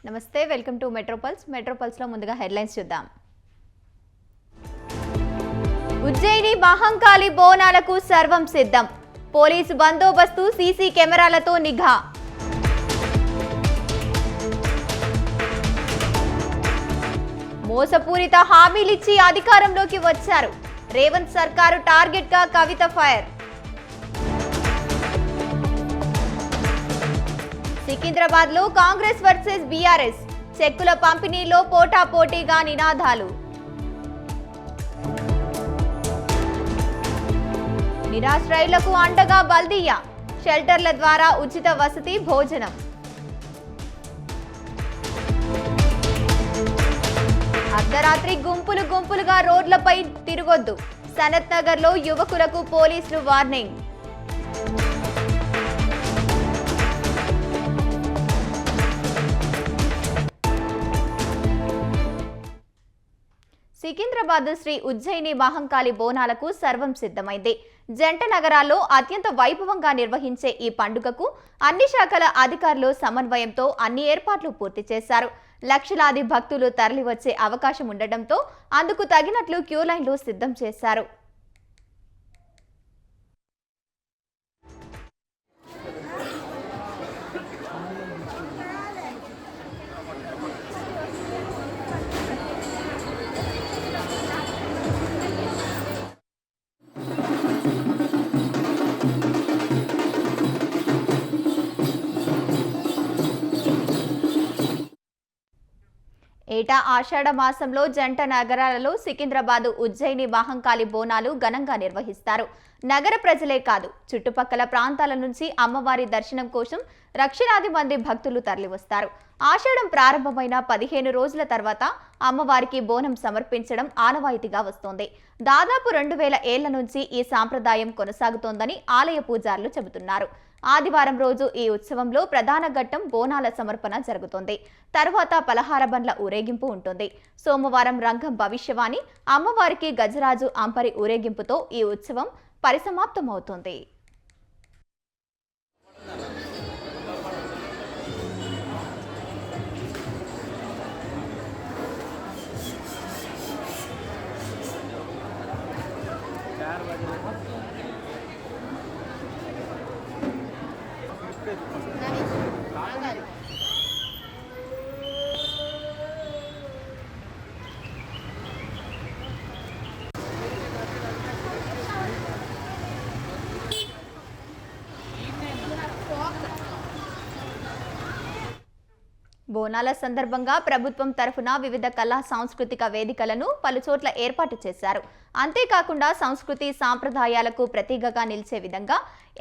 నమస్తే, welcome to మెట్రోపల్స్ లో ముందుగా హెడ్లైన్స్ చూద్దాం. ఉజ్జయిని మహంకాళి బోనాలకు సర్వం సిద్ధం. పోలీసు బందోబస్తు, సీసీ కెమెరాలతో నిఘా. మోసపూరిత హామీలిచ్చి అధికారంలోకి వచ్చారు. రేవంత్ సర్కారు టార్గెట్ గా కవిత ఫైర్. సికింద్రాబాద్ లో కాంగ్రెస్ వర్సెస్ బీఆర్ఎస్, చెక్కుల పంపిణీలో పోటాపోటీగా నినాదాలు. నిరాశ్రయులకు అండగా బల్దియా, షెల్టర్ల ద్వారా ఉచిత వసతి, భోజనం. అర్ధరాత్రి గుంపులుగా రోడ్లపై తిరగొద్దు. సనత్ నగర్ లో యువకులకు పోలీసులు వార్నింగ్. సికింద్రాబాద్ శ్రీ ఉజ్జయిని మహంకాళి బోనాలకు సర్వం సిద్ధమైంది. జంట నగరాల్లో అత్యంత వైభవంగా నిర్వహించే ఈ పండుగకు అన్ని శాఖల అధికారులు సమన్వయంతో అన్ని ఏర్పాట్లు పూర్తి చేశారు. లక్షలాది భక్తులు తరలివచ్చే అవకాశం ఉండటంతో అందుకు తగినట్లు క్యూ లైన్లు సిద్ధం చేశారు. ఏటా ఆషాఢ మాసంలో జంట నగరాలలో సికింద్రాబాద్ ఉజ్జయిని మహంకాళి బోనాలు ఘనంగా నిర్వహిస్తారు. నగర ప్రజలే కాదు, చుట్టుపక్కల ప్రాంతాల నుంచి అమ్మవారి దర్శనం కోసం లక్షలాది మంది భక్తులు తరలివస్తారు. ఆషాఢం ప్రారంభమైన 15 రోజుల తర్వాత అమ్మవారికి బోనం సమర్పించడం ఆనవాయితీగా వస్తోంది. దాదాపు 2000 ఏళ్ల నుంచి ఈ సాంప్రదాయం కొనసాగుతోందని ఆలయ పూజారులు చెబుతున్నారు. ఆదివారం రోజు ఈ ఉత్సవంలో ప్రధాన ఘట్టం బోనాల సమర్పణ జరుగుతుంది. తర్వాత పలహార బండ్ల ఊరేగింపు ఉంటుంది. సోమవారం రంగం భవిష్యవాణి, అమ్మవారికి గజరాజు అంపరి ఊరేగింపుతో ఈ ఉత్సవం పరిసమాప్తమవుతుంది. బోనాల సందర్భంగా ప్రభుత్వం తరఫున వివిధ కళా సాంస్కృతిక వేదికలను పలుచోట్ల ఏర్పాటు చేశారు. అంతేకాకుండా సంస్కృతి సాంప్రదాయాలకు ప్రతీకగా నిలిచే విధంగా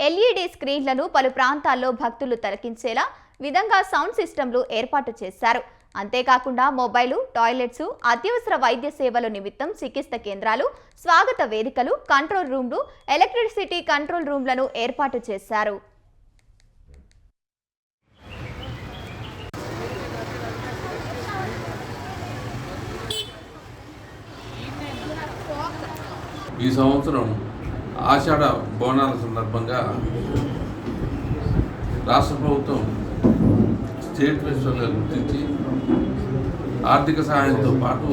LED స్క్రీన్లను పలు ప్రాంతాల్లో భక్తులు తలకించేలా విధంగా సౌండ్ సిస్టంలు ఏర్పాటు చేశారు. అంతేకాకుండా మొబైలు, టాయిలెట్స్, అత్యవసర వైద్య సేవల నిమిత్తం చికిత్స కేంద్రాలు, స్వాగత వేదికలు, కంట్రోల్ రూమ్లు, ఎలక్ట్రిసిటీ కంట్రోల్ రూమ్లను ఏర్పాటు చేశారు. ఈ సంవత్సరం ఆషాఢ బోనాల సందర్భంగా రాష్ట్ర ప్రభుత్వం స్టేట్ ఫెస్టివల్గా గుర్తించి ఆర్థిక సహాయంతో పాటు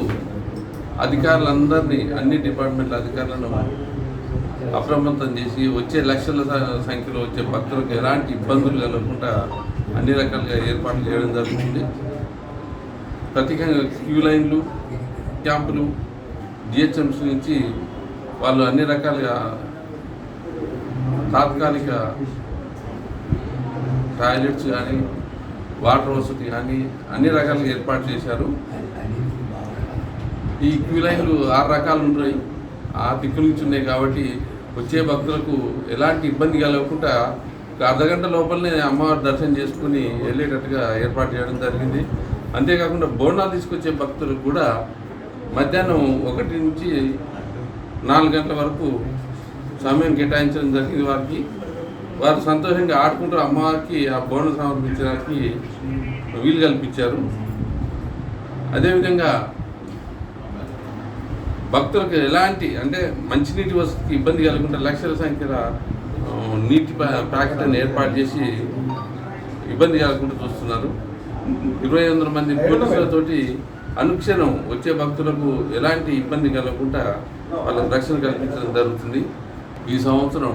అధికారులందరినీ, అన్ని డిపార్ట్మెంట్ల అధికారులను అప్రమత్తం చేసి వచ్చే లక్షల సంఖ్యలో వచ్చే భక్తులకు ఎలాంటి ఇబ్బందులు కలగకుండా అన్ని రకాలుగా ఏర్పాట్లు చేయడం జరుగుతుంది. ప్రత్యేకంగా క్యూ లైన్లు, క్యాంపులు, GHMC నుంచి వాళ్ళు అన్ని రకాలుగా తాత్కాలిక టాయిలెట్స్ కానీ, వాటర్ వసతి కానీ అన్ని రకాలుగా ఏర్పాటు చేశారు. ఈ క్యూ లైన్లు 6 రకాలు ఉంటాయి. ఆ దిక్కుల నుంచి ఉన్నాయి కాబట్టి వచ్చే భక్తులకు ఎలాంటి ఇబ్బంది కలగకుండా ఒక అర్ధగంట లోపలనే అమ్మవారి దర్శనం చేసుకుని వెళ్ళేటట్టుగా ఏర్పాటు చేయడం జరిగింది. అంతేకాకుండా బోనాలు తీసుకొచ్చే భక్తులకు కూడా మధ్యాహ్నం 1 నుంచి 4 గంటల వరకు సమయం కేటాయించడం జరిగింది. వారు సంతోషంగా ఆడుకుంటూ అమ్మవారికి ఆ బోనం సమర్పించడానికి వీలు కల్పించారు. అదేవిధంగా భక్తులకు ఎలాంటి మంచినీటి వసతికి ఇబ్బంది కలగకుండా లక్షల సంఖ్యల నీటి ప్యాకెట్లను ఏర్పాటు చేసి ఇబ్బంది కలగకుండా చూస్తున్నారు. 2500 మంది పోలీసులతోటి అనుక్షణం వచ్చే భక్తులకు ఎలాంటి ఇబ్బంది కలగకుండా వాళ్ళకి రక్షణ కల్పించడం జరుగుతుంది. ఈ సంవత్సరం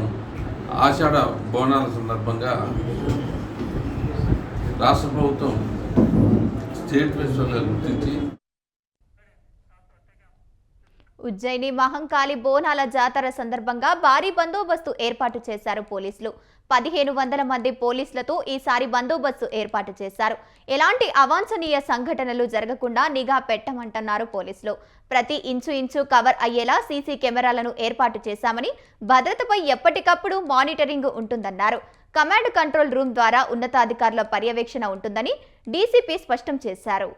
ఆషాఢ బోనాల సందర్భంగా రాష్ట్ర ప్రభుత్వం స్టేట్ ఫెస్టివల్గా గుర్తించి ఉజ్జయిని మహంకాళి బోనాల జాతర సందర్భంగా భారీ బందోబస్తు ఏర్పాటు చేశారు పోలీసులు. 1500 మంది పోలీసులతో ఈసారి బందోబస్తు ఏర్పాటు చేశారు. ఎలాంటి అవాంఛనీయ సంఘటనలు జరగకుండా నిఘా పెట్టమంటున్నారు పోలీసులు. ప్రతి ఇంచు కవర్ అయ్యేలా సీసీ కెమెరాలను ఏర్పాటు చేశామని, భద్రతపై ఎప్పటికప్పుడు మానిటరింగ్ ఉంటుందన్నారు. కమాండ్ కంట్రోల్ రూమ్ ద్వారా ఉన్నతాధికారుల పర్యవేక్షణ ఉంటుందని డీసీపీ స్పష్టం చేశారు.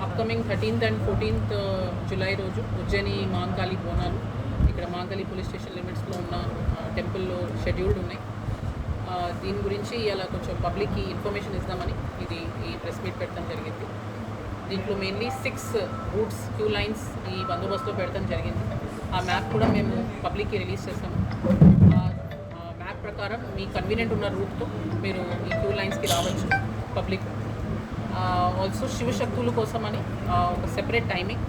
Upcoming 13th and 14th July రోజు ఉజ్జయిని మహంకాళి బోనాలు ఇక్కడ మహంకాళి పోలీస్ స్టేషన్ లిమిట్స్లో ఉన్న టెంపుల్లో షెడ్యూల్డ్ ఉన్నాయి. దీని గురించి ఇలా కొంచెం పబ్లిక్కి ఇన్ఫర్మేషన్ ఇద్దామని ఈ ప్రెస్ మీట్ పెట్టడం జరిగింది. దీంట్లో మెయిన్లీ 6 రూట్స్ క్యూ లైన్స్ ఈ బందోబస్తులో పెట్టడం జరిగింది. ఆ మ్యాప్ కూడా మేము పబ్లిక్కి రిలీజ్ చేస్తాము. మ్యాప్ ప్రకారం మీ కన్వీనియంట్ ఉన్న రూట్తో మీరు ఈ క్యూ లైన్స్కి రావచ్చు పబ్లిక్. ఆల్సో శివశక్తుల కోసమని ఒక సెపరేట్ టైమింగ్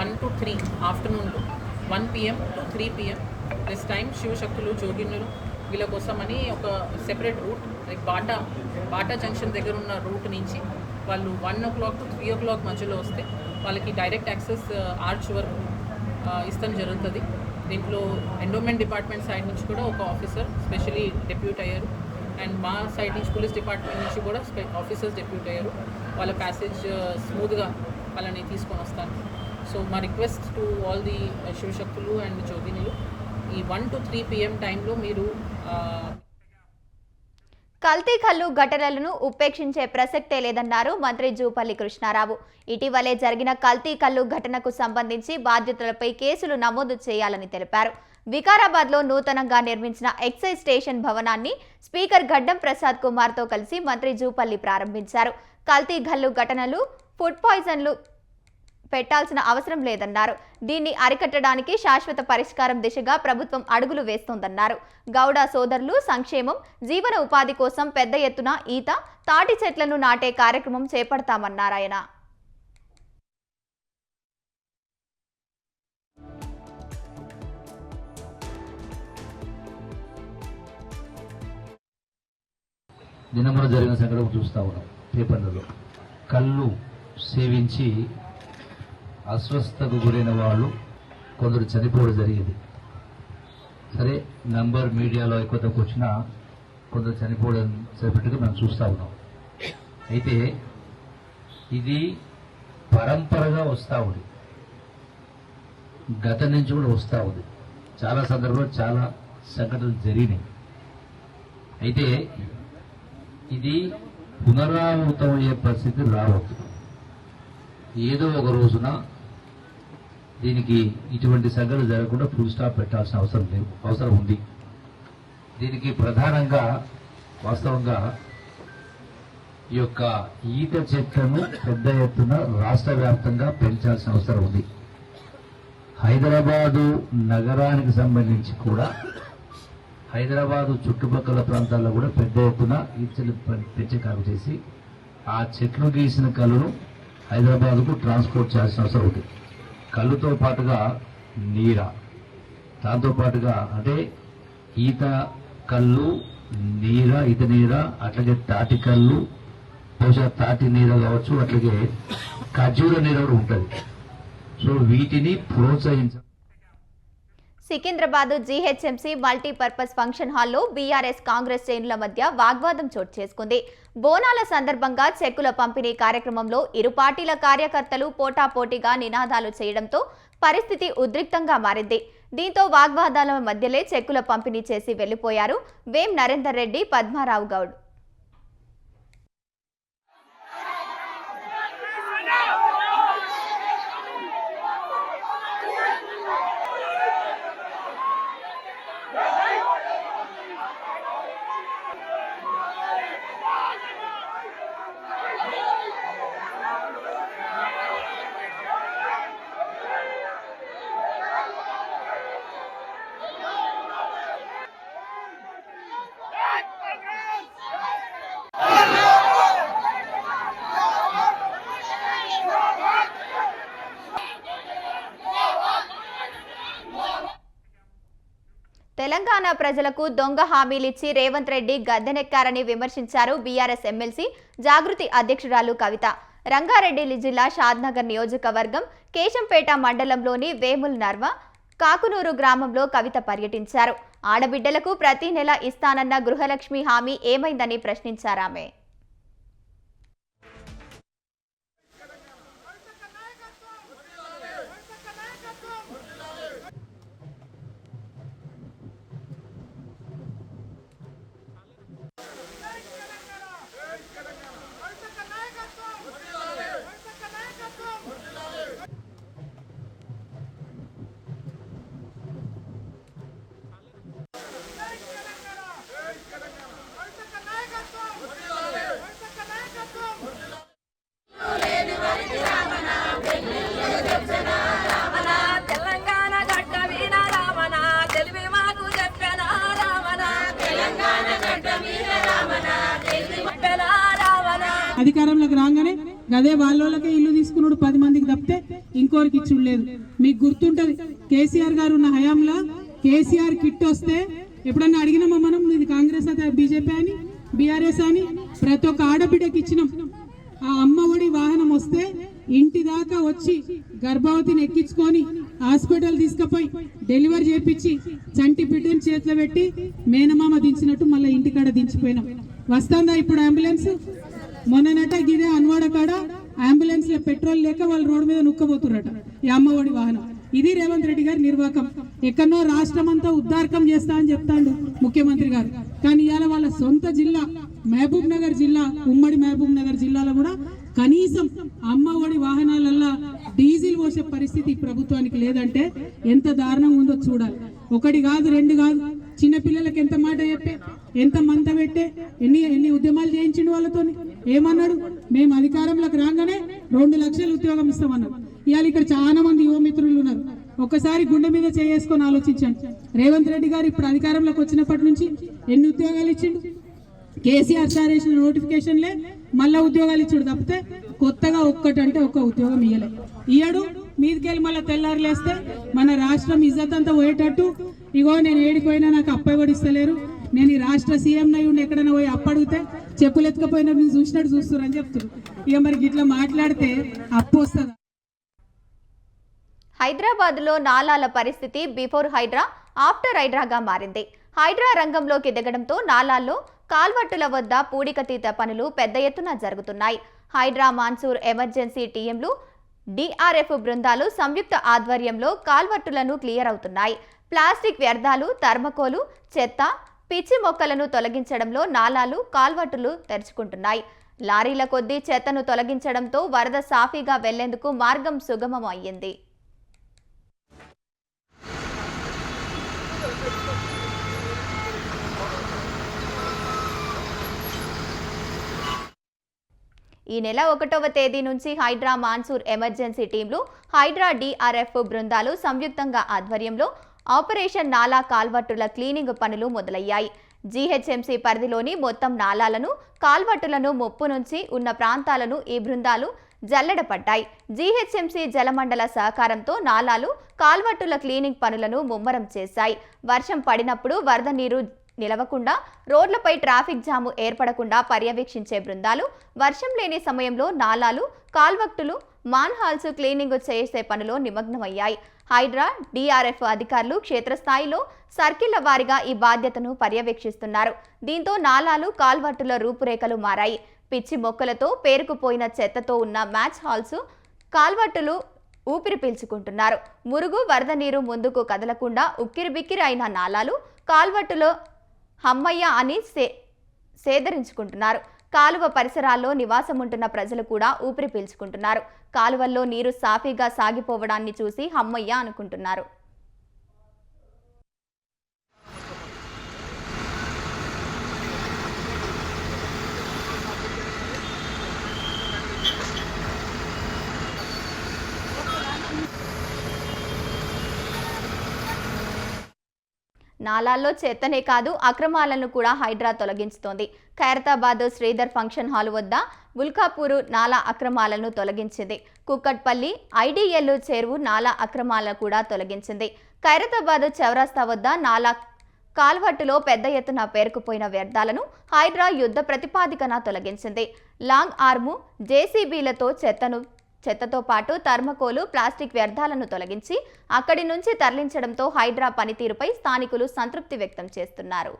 1 to 3 ఆఫ్టర్నూన్లో 1 PM to 3 PM this time శివశక్తులు జోగిన్నులు వీళ్ళ కోసమని ఒక separate route like Bata junction దగ్గర ఉన్న రూట్ నుంచి వాళ్ళు 1 o'clock to 3 o'clock మధ్యలో వస్తే వాళ్ళకి డైరెక్ట్ యాక్సెస్ ఆర్చ్ వరకు ఇస్తాం జరుగుతుంది. దీంట్లో ఎండోమెంట్ డిపార్ట్మెంట్ సైడ్ నుంచి కూడా ఒక ఆఫీసర్ స్పెషలీ డెప్యూట్ అయ్యారు. అండ్ మా సైడ్ నుంచి పోలీస్ డిపార్ట్మెంట్ నుంచి కూడా ఆఫీసర్స్ డెప్యూట్ అయ్యారు. వాళ్ళ ప్యాసేజ్ స్మూత్గా వాళ్ళని తీసుకొని వస్తాను. సో మా రిక్వెస్ట్ టు ఆల్ ది శివశక్తులు అండ్ జోగినులు ఈ 1 to 3 PM టైంలో మీరు కల్తీ కల్లు ఘటనలను ఉపేక్షించే ప్రసక్తే లేదన్నారు మంత్రి జూపల్లి కృష్ణారావు. ఇటీవలే జరిగిన కల్తీ కల్లు ఘటనకు సంబంధించి బాధ్యులపై కేసులు నమోదు చేయాలని తెలిపారు. వికారాబాద్లో నూతనంగా నిర్మించిన ఎక్సైజ్ స్టేషన్ భవనాన్ని స్పీకర్ గడ్డం ప్రసాద్ కుమార్తో కలిసి మంత్రి జూపల్లి ప్రారంభించారు. కల్తీ కల్లు ఘటనలు, ఫుడ్ పాయిజన్లు పెట్టాల్సిన అవసరం లేదన్నారు. దీన్ని అరికట్టడానికి శాశ్వత పరిష్కారం దిశగా ప్రభుత్వం అడుగులు వేస్తోందన్నారు. గౌడ సోదరులు సంక్షేమం, జీవన ఉపాధి కోసం పెద్ద ఎత్తున ఈత, తాటి చెట్లను నాటే కార్యక్రమం చేపడతామన్నారాయన. నిన్న జరిగిన సంఘటన చూస్తూ ఉన్నాం పేపర్లలో. కళ్ళు సేవించి అస్వస్థతకు గురైన వాళ్ళు కొందరు చనిపోవడం జరిగింది. సరే, నంబర్ మీడియాలో ఎక్కువ వచ్చినా కొందరు చనిపోవడం సరిపెట్టుగా మనం చూస్తూ ఉన్నాం. అయితే ఇది పరంపరగా వస్తూ ఉంది, గత నుంచి కూడా వస్తూ ఉంది. చాలా సందర్భాల్లో చాలా సంఘటనలు జరిగినాయి. అయితే ఇది పునరావృతమయ్యే పరిస్థితి రావద్దు. ఏదో ఒక రోజున దీనికి ఇటువంటి సంఘటన జరగకుండా ఫుల్ స్టాప్ పెట్టాల్సిన అవసరం ఉంది. దీనికి ప్రధానంగా వాస్తవంగా ఈ యొక్క ఈత చెట్లను పెద్ద ఎత్తున రాష్ట్ర వ్యాప్తంగా పెంచాల్సిన అవసరం ఉంది. హైదరాబాదు నగరానికి సంబంధించి కూడా హైదరాబాదు చుట్టుపక్కల ప్రాంతాల్లో కూడా పెద్ద ఎత్తున ఈతలు పెంచే కాలు చేసి ఆ చెట్లు గీసిన కళ్ళను హైదరాబాద్కు ట్రాన్స్పోర్ట్ చేయాల్సిన అవసరం ఉంది. కళ్ళుతో పాటుగా నీర, దాంతో పాటుగా అంటే ఈత కళ్ళు, నీర, ఈత నీర, అట్లాగే తాటి కళ్ళు, బహుశా తాటి నీర కావచ్చు, అట్లాగే ఖర్జూర నీర కూడా ఉంటుంది. సో వీటిని ప్రోత్సహించాలి. సికింద్రాబాద్ జీహెచ్ఎంసీ మల్టీపర్పస్ ఫంక్షన్ హాల్లో బీఆర్ఎస్ కాంగ్రెస్ శ్రేణుల మధ్య వాగ్వాదం చోటు చేసుకుంది. బోనాల సందర్భంగా చెక్కుల పంపిణీ కార్యక్రమంలో ఇరు పార్టీల కార్యకర్తలు పోటాపోటీగా నినాదాలు చేయడంతో పరిస్థితి ఉద్రిక్తంగా మారింది. దీంతో వాగ్వాదాల మధ్యలే చెక్కుల పంపిణీ చేసి వెళ్లిపోయారు వేం నరేందర్ రెడ్డి, పద్మారావు గౌడ్. తెలంగాణ ప్రజలకు దొంగ హామీలిచ్చి రేవంత్ రెడ్డి గద్దెనెక్కారని విమర్శించారు బీఆర్ఎస్ ఎమ్మెల్సీ జాగృతి అధ్యక్షురాలు కవిత. రంగారెడ్డి జిల్లా షాద్నగర్ నియోజకవర్గం కేశంపేట మండలంలోని వేముల్ నర్వ కాకునూరు గ్రామంలో కవిత పర్యటించారు. ఆడబిడ్డలకు ప్రతి నెల ఇస్తానన్న గృహలక్ష్మి హామీ ఏమైందని ప్రశ్నించారామె. అధికారంలోకి రాగానే గదే వాళ్ళకే ఇల్లు తీసుకున్నాడు 10 మందికి తప్పితే ఇంకోరికి ఇచ్చులేదు. మీకు గుర్తుంటది కేసీఆర్ గారు ఉన్న హయాంలో కేసీఆర్ కిట్ వస్తే ఎప్పుడన్నా అడిగినామా మనం ఇది కాంగ్రెస్ అయితే బీజేపీ అని బీఆర్ఎస్ అని? ప్రతి ఒక్క ఆడబిడ్డకి ఇచ్చినాం. ఆ అమ్మ ఒడి వాహనం వస్తే ఇంటి దాకా వచ్చి గర్భవతిని ఎక్కించుకొని హాస్పిటల్ తీసుకుపోయి డెలివరీ చేపించి చంటి బిడ్డని చేతిలో పెట్టి మేనమామ దించినట్టు మళ్ళీ ఇంటికాడ దించిపోయినాం. వస్తుందా ఇప్పుడు అంబులెన్స్? మొన్ననట గిదే అన్వాడ కాడ అంబులెన్స్ లో పెట్రోల్ లేక వాళ్ళు రోడ్డు మీద నుక్కబోతున్నట ఈ అమ్మఒడి వాహనం. ఇది రేవంత్ రెడ్డి గారి నిర్వాకం. ఎక్కడో రాష్ట్రం అంతా ఉద్దారకం చేస్తా అని చెప్తాడు ముఖ్యమంత్రి గారు. కానీ ఇవాళ వాళ్ళ సొంత జిల్లా మహబూబ్ నగర్ జిల్లా, ఉమ్మడి మహబూబ్ నగర్ జిల్లాలో కూడా కనీసం అమ్మఒడి వాహనాలల్లో డీజిల్ పోసే పరిస్థితి ప్రభుత్వానికి లేదంటే ఎంత దారుణంగా ఉందో చూడాలి. ఒకటి కాదు, రెండు కాదు, చిన్నపిల్లలకి ఎంత మాట చెప్పే, ఎంత మంత పెట్టే, ఎన్ని ఉద్యమాలు చేయించిండు వాళ్ళతో. ఏమన్నాడు? మేము అధికారంలోకి రాగానే 2 లక్షల ఉద్యోగం ఇస్తామన్నాడు. ఇవాళ ఇక్కడ చాలా మంది యువ మిత్రులు ఉన్నారు. ఒక్కసారి గుండె మీద చేసుకొని ఆలోచించండి. రేవంత్ రెడ్డి గారు ఇప్పుడు అధికారంలోకి వచ్చినప్పటి నుంచి ఎన్ని ఉద్యోగాలు ఇచ్చిండు? కేసీఆర్ సార్ వేసిన నోటిఫికేషన్లే మళ్ళా ఉద్యోగాలు ఇచ్చాడు తప్పితే కొత్తగా ఒక్కటంటే ఒక్క ఉద్యోగం ఇయ్యడు. మీదికెళ్ళి మళ్ళీ తెల్లారులేస్తే మన రాష్ట్రం ఇజ్జత్ అంతా పోయేటట్టు, ఇగో నేను ఏడిపోయినా నాకు అప్పయ్య కూడా ఇస్తలేరు, నేను ఈ రాష్ట్ర సీఎం అయి ఉండి ఎక్కడైనా పోయి అప్పడిగితే చెప్పులు ఎత్తుకపోయినా నేను చూసినట్టు చూస్తున్నారు అని చెప్తున్నారు. ఇక మరి ఇట్లా మాట్లాడితే అప్పు వస్తుందా? హైదరాబాద్లో నాలాల పరిస్థితి బిఫోర్ హైడ్రా ఆఫ్టర్ హైడ్రాగా మారింది. హైడ్రా రంగంలోకి దిగడంతో నాలాల్లో కాల్వట్టుల వద్ద పూడికతీత పనులు పెద్ద ఎత్తున జరుగుతున్నాయి. హైడ్రా మాన్సూర్ ఎమర్జెన్సీ టీంలు డిఆర్ఎఫ్ బృందాలు సంయుక్త ఆధ్వర్యంలో కాల్వట్టులను క్లియర్ అవుతున్నాయి. ప్లాస్టిక్ వ్యర్థాలు, థర్మకోలు, చెత్త, పిచ్చి మొక్కలను తొలగించడంలో నాలాలు, కాల్వట్టులు తెరుచుకుంటున్నాయి. లారీల కొద్దీ చెత్తను తొలగించడంతో వరద సాఫీగా వెళ్లేందుకు మార్గం సుగమం అయ్యింది. ఈ నెల 1వ తేదీ నుంచి హైడ్రా మాన్సూర్ ఎమర్జెన్సీ టీంలు, హైడ్రా డిఆర్ఎఫ్ బృందాలు సంయుక్తంగా ఆధ్వర్యంలో ఆపరేషన్ నాలా కాల్వట్టుల క్లీనింగ్ పనులు మొదలయ్యాయి. జీహెచ్ఎంసీ పరిధిలోని మొత్తం నాలాలను, కాల్వట్టులను ముప్పు నుంచి ఉన్న ప్రాంతాలను ఈ బృందాలు జల్లెడపడ్డాయి. జీహెచ్ఎంసీ జలమండల సహకారంతో నాలాలు, కాల్వట్టుల క్లీనింగ్ పనులను ముమ్మరం చేశాయి. వర్షం పడినప్పుడు వరద నీరు నిలవకుండా, రోడ్లపై ట్రాఫిక్ జాము ఏర్పడకుండా పర్యవేక్షించే బృందాలు వర్షం లేని సమయంలో నాలాలు, కాల్వట్టులు, మాన్హాల్స్ క్లీనింగ్ చేసే పనిలో నిమగ్నమయ్యాయి. హైడ్రా డిఆర్ఎఫ్ అధికారులు క్షేత్రస్థాయిలో సర్కిళ్ల వారీగా ఈ బాధ్యతను పర్యవేక్షిస్తున్నారు. దీంతో నాలాలు, కాల్వట్టుల రూపురేఖలు మారాయి. పిచ్చి మొక్కలతో, పేరుకుపోయిన చెత్తతో ఉన్న మ్యాచ్ హాల్స్, కాల్వట్టులు ఊపిరి పీల్చుకుంటున్నారు. మురుగు, వరద నీరు ముందుకు కదలకుండా ఉక్కిరిబిక్కిరి అయిన నాలాలు, కాల్వట్టులో హమ్మయ్య అని సేదరించుకుంటున్నారు. కాలువ పరిసరాల్లో నివాసముంటున్న ప్రజలు కూడా ఊపిరి పీల్చుకుంటున్నారు. కాలువల్లో నీరు సాఫీగా సాగిపోవడాన్ని చూసి హమ్మయ్య అనుకుంటున్నారు. నాలాల్లో చెత్తనే కాదు, అక్రమాలను కూడా హైడ్రా తొలగించుతోంది. ఖైరతాబాద్ శ్రీధర్ ఫంక్షన్ హాల్ వద్ద బుల్కాపూరు నాలా అక్రమాలను తొలగించింది. కుక్కట్పల్లి ఐడిఎల్ చెరువు నాలా అక్రమాలను కూడా తొలగించింది. ఖైరతాబాద్ చౌరస్తా వద్ద నాలా కాల్వట్టులో పెద్ద ఎత్తున పేరుకుపోయిన వ్యర్థాలను హైడ్రా యుద్ధ ప్రతిపాదికన తొలగించింది. లాంగ్ ఆర్ము జేసీబీలతో చెత్తతో పాటు థర్మకోలు, ప్లాస్టిక్ వ్యర్థాలను తొలగించి అక్కడి నుంచి తరలించడంతో హైడ్రా పనితీరుపై స్థానికులు సంతృప్తి వ్యక్తం చేస్తున్నారు.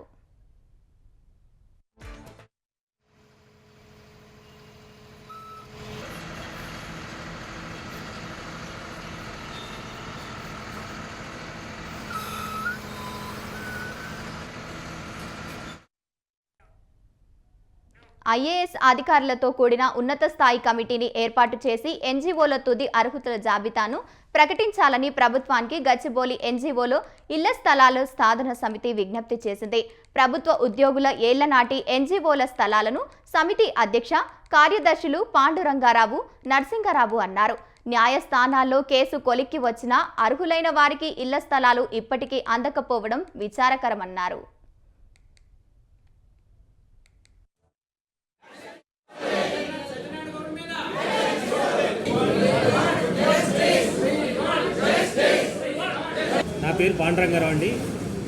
ఐఏఎస్ అధికారులతో కూడిన ఉన్నత స్థాయి కమిటీని ఏర్పాటు చేసి ఎన్జీఓల తుది అర్హతల జాబితాను ప్రకటించాలని ప్రభుత్వానికి గచ్చిబౌలి ఎన్జీఓలో ఇళ్ల స్థలాల సాధన సమితి విజ్ఞప్తి చేసింది. ప్రభుత్వ ఉద్యోగుల ఏళ్ల నాటి ఎన్జీఓల స్థలాలను సమితి అధ్యక్ష కార్యదర్శులు పాండురంగారావు, నరసింగరావు అన్నారు. న్యాయస్థానాల్లో కేసు కొలిక్కి వచ్చినా అర్హులైన వారికి ఇళ్ల స్థలాలు ఇప్పటికీ అందకపోవడం విచారకరమన్నారు. నా పేరు పాండురంగారావు అండి.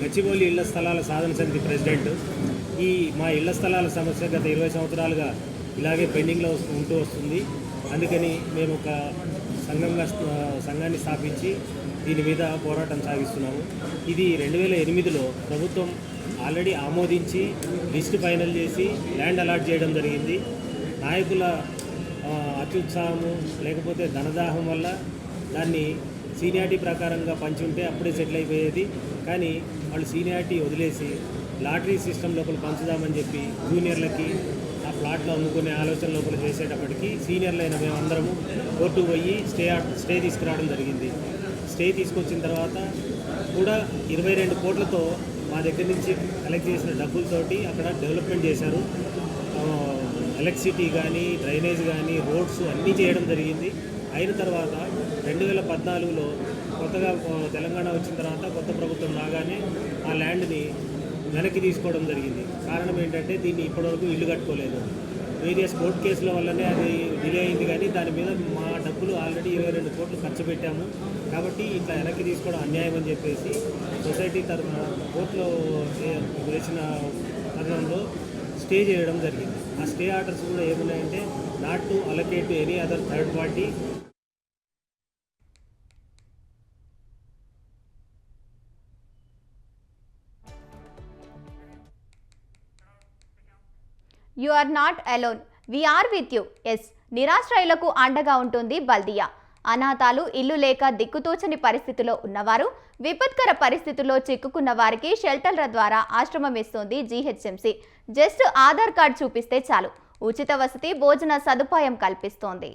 గచ్చిబౌలి ఇళ్ల స్థలాల సాధన సమితి ప్రెసిడెంట్. మా ఇళ్ల స్థలాల సమస్య గత 20 సంవత్సరాలుగా ఇలాగే పెండింగ్లో ఉంటూ వస్తుంది. అందుకని మేము ఒక సంఘాన్ని స్థాపించి దీని మీద పోరాటం సాగిస్తున్నాము. ఇది 2008లో ప్రభుత్వం ఆల్రెడీ ఆమోదించి లిస్టు ఫైనల్ చేసి ల్యాండ్ అలాట్ చేయడం జరిగింది. నాయకుల అత్యుత్సాహము లేకపోతే ధనదాహం వల్ల దాన్ని సీనియారిటీ ప్రకారంగా పంచి ఉంటే అప్పుడే సెటిల్ అయిపోయేది. కానీ వాళ్ళు సీనియారిటీ వదిలేసి లాటరీ సిస్టమ్ లోపల పంచుదామని చెప్పి జూనియర్లకి ఆ ప్లాట్లో అమ్ముకునే ఆలోచన లోపల చేసేటప్పటికి సీనియర్లైన మేమందరము కోర్టుకు పోయి స్టే తీసుకురావడం జరిగింది. స్టే తీసుకొచ్చిన తర్వాత కూడా 22 కోట్లతో మా దగ్గర నుంచి కలెక్ట్ చేసిన డబ్బులతోటి అక్కడ డెవలప్మెంట్ చేశారు. ఎలక్ట్రిసిటీ కానీ, డ్రైనేజ్ కానీ, రోడ్స్ అన్నీ చేయడం జరిగింది. అయిన తర్వాత 2014లో కొత్తగా తెలంగాణ వచ్చిన తర్వాత కొత్త ప్రభుత్వం రాగానే ఆ ల్యాండ్ని వెనక్కి తీసుకోవడం జరిగింది. కారణం ఏంటంటే దీన్ని ఇప్పటివరకు ఇల్లు కట్టుకోలేదు. వేరియస్ కోర్టు కేసుల వల్లనే అది డిలే అయింది. కానీ దాని మీద మా డబ్బులు ఆల్రెడీ 22 కోట్లు ఖర్చు పెట్టాము. కాబట్టి ఇట్లా వెనక్కి తీసుకోవడం అన్యాయం అని చెప్పేసి సొసైటీ తరఫున కోర్టులో వేసిన తరుణంలో స్టే చేయడం జరిగింది. ఆ స్టే ఆర్డర్స్ కూడా ఏమున్నాయంటే not to allocate to any other third party. You are not alone, we are with you. Yes, నిరాశ్రయులకు అండగా ఉంటుంది బల్దియా. అనాథాలు, ఇల్లు లేక దిక్కుతోచని పరిస్థితిలో ఉన్నవారు, విపత్కర పరిస్థితుల్లో చిక్కుకున్న వారికి షెల్టర్ల ద్వారా ఆశ్రమం ఇస్తోంది జీహెచ్ఎంసీ. జస్ట్ ఆధార్ కార్డు చూపిస్తే చాలు, ఉచిత వసతి, భోజన సదుపాయం కల్పిస్తోంది.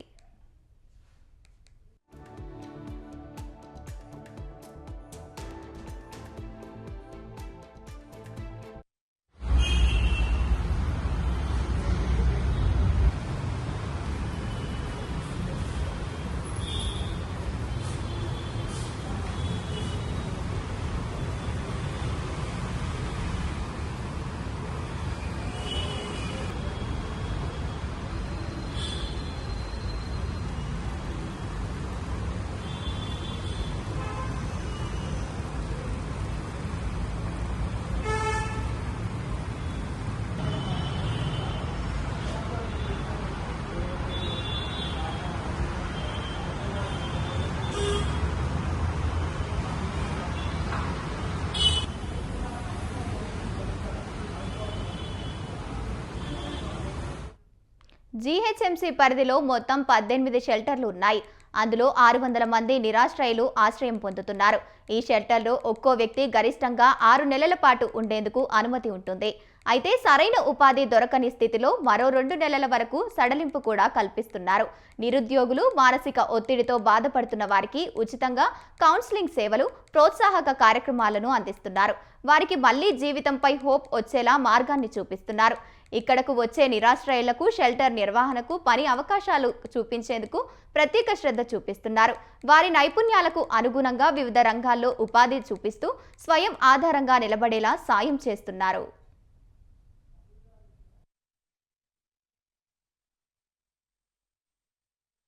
జీహెచ్ఎంసీ పరిధిలో మొత్తం 18 షెల్టర్లు ఉన్నాయి. అందులో 600 మంది నిరాశ్రయులు ఆశ్రయం పొందుతున్నారు. ఈ షెల్టర్లో ఒక్కో వ్యక్తి గరిష్టంగా 6 నెలల పాటు ఉండేందుకు అనుమతి ఉంటుంది. అయితే సరైన ఉపాధి దొరకని స్థితిలో మరో 2 నెలల వరకు సడలింపు కూడా కల్పిస్తున్నారు. నిరుద్యోగులు, మానసిక ఒత్తిడితో బాధపడుతున్న వారికి ఉచితంగా కౌన్సిలింగ్ సేవలు, ప్రోత్సాహక కార్యక్రమాలను అందిస్తున్నారు. వారికి మళ్లీ జీవితంపై హోప్ వచ్చేలా మార్గాన్ని చూపిస్తున్నారు. ఇక్కడకు వచ్చే నిరాశ్రయులకు షెల్టర్ నిర్వహణకు పని అవకాశాలు చూపించేందుకు ప్రత్యేక శ్రద్ధ చూపిస్తున్నారు. వారి నైపుణ్యాలకు అనుగుణంగా వివిధ రంగాల్లో ఉపాధి చూపిస్తూ స్వయం ఆధారంగా నిలబడేలా సాయం చేస్తున్నారు.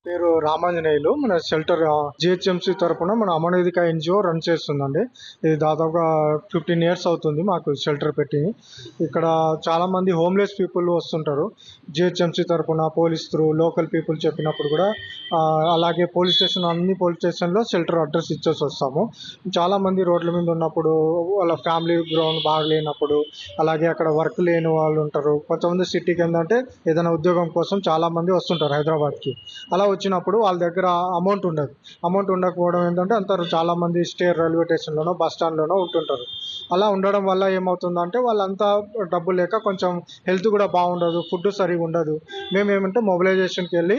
పేరు రామాంజనేయులు. మన షెల్టర్ జిహెచ్ఎంసి తరపున మన అమనోదిక ఎన్జిఓ రన్ చేస్తుందండి. ఇది దాదాపుగా 15 years అవుతుంది మాకు షెల్టర్ పెట్టి. ఇక్కడ చాలా మంది హోమ్లెస్ పీపుల్ వస్తుంటారు. జిహెచ్ఎంసి తరపున పోలీస్ త్రూ లోకల్ పీపుల్ చెప్పినప్పుడు కూడా అలాగే అన్ని పోలీస్ స్టేషన్లో షెల్టర్ అడ్రస్ ఇచ్చేసి వస్తాము. చాలా మంది రోడ్ల మీద ఉన్నప్పుడు వాళ్ళ ఫ్యామిలీ గ్రౌండ్ బాగలేనప్పుడు, అలాగే అక్కడ వర్క్ లేని వాళ్ళు ఉంటారు. కొంతమంది సిటీకి ఏంటంటే ఏదైనా ఉద్యోగం కోసం చాలా మంది వస్తుంటారు హైదరాబాద్కి. అలా వచ్చినప్పుడు వాళ్ళ దగ్గర అమౌంట్ ఉండకపోవడం ఏంటంటే అంటారు, చాలా మంది రైల్వే స్టేషన్లోనో బస్ స్టాండ్లోనో ఉంటుంటారు. అలా ఉండడం వల్ల ఏమవుతుందంటే వాళ్ళంతా డబ్బు లేక కొంచెం హెల్త్ కూడా బాగుండదు, ఫుడ్ సరిగా ఉండదు. మేము ఏమంటే మొబిలైజేషన్కి వెళ్ళి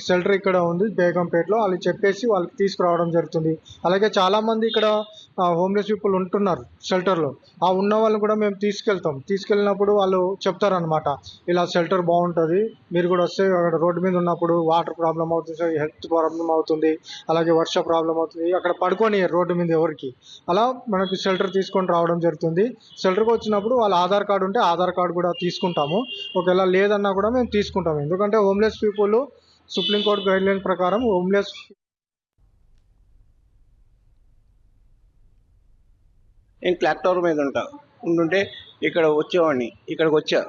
షెల్టర్ ఇక్కడ ఉంది బేగంపేటలో, వాళ్ళు చెప్పేసి వాళ్ళకి తీసుకురావడం జరుగుతుంది. అలాగే చాలామంది ఇక్కడ హోమ్లెస్ పీపుల్ ఉంటున్నారు షెల్టర్లో. ఆ ఉన్న వాళ్ళని కూడా మేము తీసుకెళ్ళినప్పుడు వాళ్ళు చెప్తారనమాట, ఇలా షెల్టర్ బాగుంటుంది, మీరు కూడా వస్తే అక్కడ రోడ్డు మీద ఉన్నప్పుడు వాటర్ ప్రాబ్లం అవుతుంది, హెల్త్ ప్రాబ్లం అవుతుంది, అలాగే వర్ష ప్రాబ్లం అవుతుంది, అక్కడ పడుకొని రోడ్డు మీద ఎవరికి. అలా మనకి షెల్టర్ తీసుకొని రావడం జరుగుతుంది. షెల్టర్కి వచ్చినప్పుడు వాళ్ళ ఆధార్ కార్డు ఉంటే ఆధార్ కార్డు కూడా తీసుకుంటాము. ఒకవేళ లేదన్నా కూడా మేము తీసుకుంటాము. ఎందుకంటే హోమ్లెస్ పీపుల్ సుప్రీంకోర్టు గైడ్లైన్ ప్రకారం నేను క్లాక్ టవర్ మీద ఉంటుంటే ఇక్కడ వచ్చేవాడిని. ఇక్కడికి వచ్చా.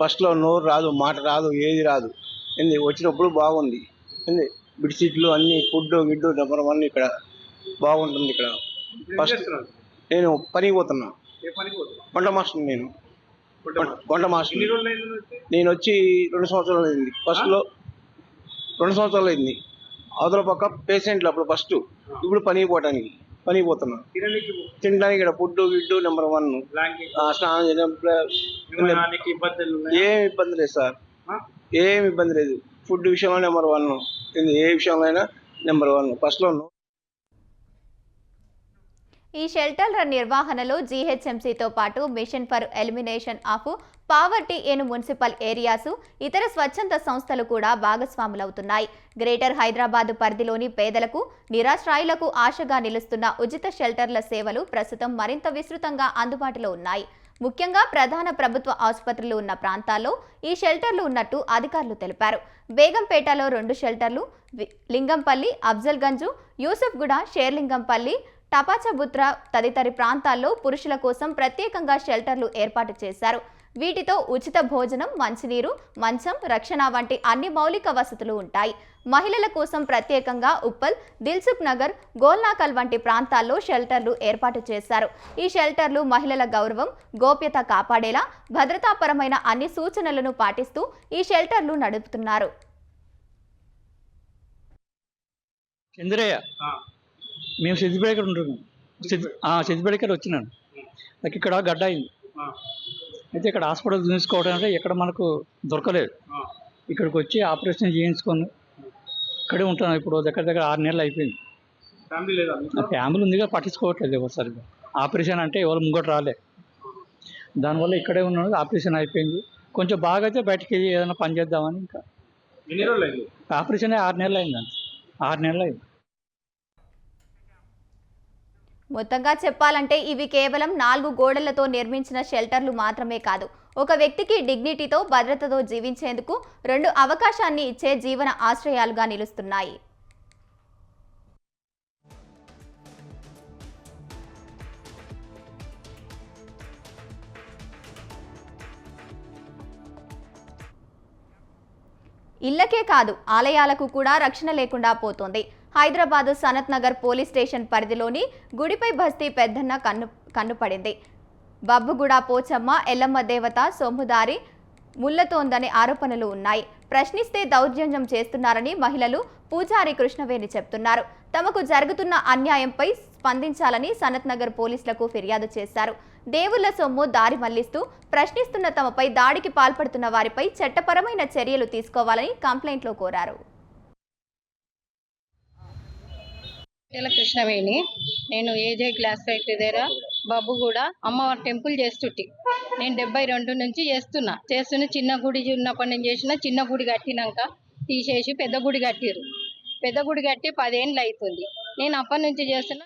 ఫస్ట్లో నోరు రాదు, మాట రాదు, ఏది రాదు. వచ్చినప్పుడు బాగుంది. బెడ్షీట్లు అన్నీ ఫుడ్ గిడ్డు నెంబర్ 1 ఇక్కడ బాగుంటుంది. ఇక్కడ ఫస్ట్ నేను పనికి పోతున్నా, వంట మాస్టర్. వంట మాస్టర్ నేను వచ్చి 2 సంవత్సరాలు అయింది. ఫస్ట్లో 2 సంవత్సరాలు అయింది. అవతల పక్క పేషెంట్లు అప్పుడు ఫస్ట్, ఇప్పుడు పనికి పోతున్నా. తినడానికి ఇక్కడ ఫుడ్ గిడ్డు నెంబర్ 1. స్నానం చేయడం ఏం ఇబ్బంది లేదు సార్, ఏం ఇబ్బంది లేదు. ఫుడ్ విషయంలో నెంబర్ 1, ఏ విషయంలో అయినా నెంబర్ 1. ఫస్ట్లో ఈ షెల్టర్ల నిర్వహణలో జీహెచ్ఎంసీతో పాటు mission for elimination of poverty in municipal areas, ఇతర స్వచ్ఛంద సంస్థలు కూడా భాగస్వాములవుతున్నాయి. గ్రేటర్ హైదరాబాద్ పరిధిలోని పేదలకు, నిరాశ్రాయులకు ఆశగా నిలుస్తున్న ఉచిత షెల్టర్ల సేవలు ప్రస్తుతం మరింత విస్తృతంగా అందుబాటులో ఉన్నాయి. ముఖ్యంగా ప్రధాన ప్రభుత్వ ఆసుపత్రులు ఉన్న ప్రాంతాల్లో ఈ షెల్టర్లు ఉన్నట్టు అధికారులు తెలిపారు. బేగంపేటలో 2 షెల్టర్లు, లింగంపల్లి, అఫ్జల్గంజ్, యూసుఫ్గూడ, షేర్లింగంపల్లి, టపాచబుత్ర తదితర ప్రాంతాల్లో పురుషుల కోసం ప్రత్యేకంగా షెల్టర్లు ఏర్పాటు చేశారు. వీటితో ఉచిత భోజనం, మంచినీరు, మంచం, రక్షణ వంటి అన్ని మౌలిక వసతులు ఉంటాయి. మహిళల కోసం ప్రత్యేకంగా ఉప్పల్, దిల్సుఖ్ నగర్, గోల్నాకల్ వంటి ప్రాంతాల్లో షెల్టర్లు ఏర్పాటు చేశారు. ఈ షెల్టర్లు మహిళల గౌరవం, గోప్యత కాపాడేలా భద్రతాపరమైన అన్ని సూచనలను పాటిస్తూ ఈ షెల్టర్లు నడుపుతున్నారు. మేము సిద్దిపేట ఉంటున్నాం. సిద్దిపేటకి వచ్చినాను. నాకు ఇక్కడ గడ్డ అయింది. అయితే ఇక్కడ హాస్పిటల్ చూసుకోవడం అంటే ఎక్కడ మనకు దొరకలేదు. ఇక్కడికి వచ్చి ఆపరేషన్ చేయించుకొని ఇక్కడే ఉంటున్నాం. ఇప్పుడు దగ్గర 6 నెలలు అయిపోయింది. ఫ్యామిలీ ఉందిగా, పట్టించుకోవట్లేదు ఎవరు సరిగ్గా. ఆపరేషన్ అంటే ఎవరు ముంగట రాలే. దానివల్ల ఇక్కడే ఉన్నాను. ఆపరేషన్ అయిపోయింది. కొంచెం బాగా అయితే బయటికి వెళ్ళి ఏదైనా పని చేద్దామని. ఇంకా ఆపరేషన్ 6 నెలలు అయింది. అంతే, 6 నెలలు అయింది. మొత్తంగా చెప్పాలంటే ఇవి కేవలం 4 గోడలతో నిర్మించిన షెల్టర్లు మాత్రమే కాదు, ఒక వ్యక్తికి డిగ్నిటీతో, భద్రతతో జీవించేందుకు 2 అవకాశాన్ని ఇచ్చే జీవన ఆశ్రయాలుగా నిలుస్తున్నాయి. ఇళ్లకే కాదు, ఆలయాలకు కూడా రక్షణ లేకుండా పోతోంది. హైదరాబాద్ సనత్ నగర్ పోలీస్ స్టేషన్ పరిధిలోని గుడిపై బస్తీ పెద్దన్న కన్నుపడింది. బబ్బుగూడ పోచమ్మ, ఎల్లమ్మ దేవత సొమ్ముదారి ముల్లతోందనే ఆరోపణలు ఉన్నాయి. ప్రశ్నిస్తే దౌర్జన్యం చేస్తున్నారని మహిళలు పూజారి కృష్ణవేణి చెప్తున్నారు. తమకు జరుగుతున్న అన్యాయంపై స్పందించాలని సనత్ నగర్ పోలీసులకు ఫిర్యాదు చేశారు. దేవుళ్ల సొమ్ము దారి మళ్లిస్తూ ప్రశ్నిస్తున్న తమపై దాడికి పాల్పడుతున్న వారిపై చట్టపరమైన చర్యలు తీసుకోవాలని కంప్లైంట్లో కోరారు. కృష్ణవేణి, నేను ఏజే క్లాస్ ఫ్యాక్టరీ దగ్గర బబ్బుగూడ అమ్మవారి టెంపుల్ చేస్తుంటే నేను 72 నుంచి చేస్తున్నా. చిన్న గుడి ఉన్నప్పటి నుంచి చేసిన. చిన్న గుడి కట్టినాక తీసేసి పెద్ద గుడి కట్టిరు. పెద్ద గుడి కట్టి 10 ఏళ్ళు అవుతుంది. నేను అప్పటి నుంచి చేస్తున్నా.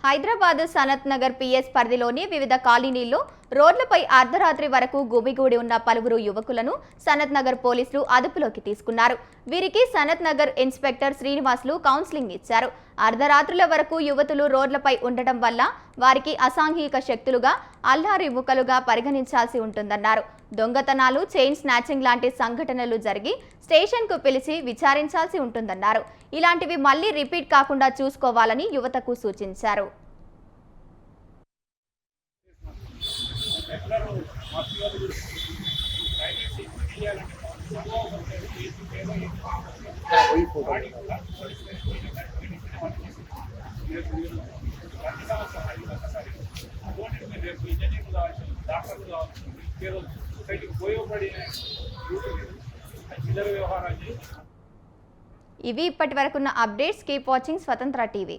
హైదరాబాద్ సనత్ నగర్ పిఎస్ పరిధిలోని వివిధ కాలనీల్లో రోడ్లపై అర్ధరాత్రి వరకు గుమిగూడి ఉన్న పలువురు యువకులను సనత్ నగర్ పోలీసులు అదుపులోకి తీసుకున్నారు. వీరికి సనత్ నగర్ ఇన్స్పెక్టర్ శ్రీనివాసులు కౌన్సిలింగ్ ఇచ్చారు. అర్ధరాత్రుల వరకు యువతులు రోడ్లపై ఉండటం వల్ల వారికి అసాంఘిక శక్తులుగా అల్లారి ముక్కలుగా పరిగణించాల్సి ఉంటుందన్నారు. దొంగతనాలు, చైన్ స్నాచింగ్ లాంటి సంఘటనలు జరిగి స్టేషన్కు పిలిచి విచారించాల్సి ఉంటుందన్నారు. ఇలాంటివి మళ్లీ రిపీట్ కాకుండా చూసుకోవాలని యువతకు సూచించారు. ఇవి ఇప్పటివరకున్న అప్డేట్స్. కీప్ వాచింగ్ స్వతంత్ర టీవీ.